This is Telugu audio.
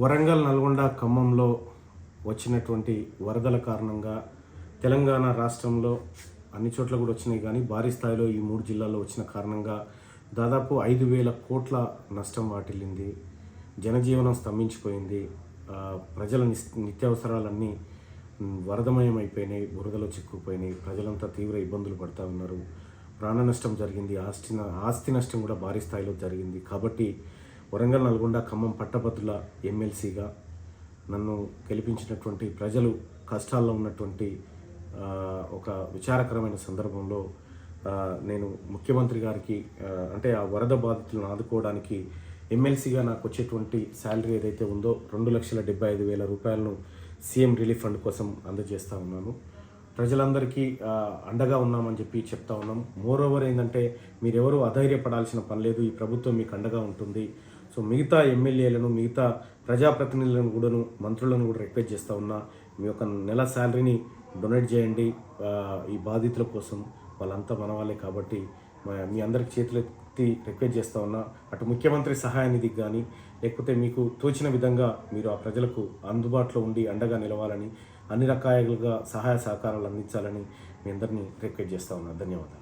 వరంగల్, నల్గొండ, ఖమ్మంలో వచ్చినటువంటి వరదల కారణంగా తెలంగాణ రాష్ట్రంలో అన్ని చోట్ల కూడా వచ్చినాయి, కానీ భారీ స్థాయిలో ఈ 3 జిల్లాల్లో వచ్చిన కారణంగా దాదాపు 5,000 కోట్ల నష్టం వాటిల్లింది. జనజీవనం స్తంభించిపోయింది. ప్రజల నిత్యావసరాలన్నీ వరదమయం అయిపోయినాయి, బురదలో చిక్కుపోయినాయి. ప్రజలంతా తీవ్ర ఇబ్బందులు పడుతూ ఉన్నారు. ప్రాణ నష్టం జరిగింది, ఆస్తి నష్టం కూడా భారీ స్థాయిలో జరిగింది. కాబట్టి వరంగల్, నల్గొండ, ఖమ్మం పట్టభద్రుల ఎమ్మెల్సీగా నన్ను గెలిపించినటువంటి ప్రజలు కష్టాల్లో ఉన్నటువంటి ఒక విచారకరమైన సందర్భంలో నేను ముఖ్యమంత్రి గారికి అంటే ఆ వరద బాధితులను ఆదుకోవడానికి ఎమ్మెల్సీగా నాకు వచ్చేటువంటి శాలరీ ఏదైతే ఉందో 2,75,000 రూపాయలను సీఎం రిలీఫ్ ఫండ్ కోసం అందజేస్తూ ఉన్నాను. ప్రజలందరికీ అండగా ఉన్నామని చెప్పి చెప్తా ఉన్నాం. మోరోవర్ ఏంటంటే మీరెవరూ అధైర్యపడాల్సిన పని లేదు, ఈ ప్రభుత్వం మీకు అండగా ఉంటుంది. సో మిగతా ఎమ్మెల్యేలను, మిగతా ప్రజాప్రతినిధులను కూడాను, మంత్రులను కూడా రిక్వెస్ట్ చేస్తూ ఉన్నా, మీ యొక్క నెల శాలరీని డొనేట్ చేయండి ఈ బాధితుల కోసం. వాళ్ళంతా మన వాళ్ళే కాబట్టి మీ అందరికి చేతులెత్తి రిక్వెస్ట్ చేస్తూ ఉన్నా. అటు ముఖ్యమంత్రి సహాయ నిధికి కానీ, లేకపోతే మీకు తోచిన విధంగా మీరు ఆ ప్రజలకు అందుబాటులో ఉండి అండగా నిలవాలని, అన్ని రకాలుగా సహాయ సహకారాలు అందించాలని మీ అందరినీ రిక్వెస్ట్ చేస్తూ ఉన్నా. ధన్యవాదాలు.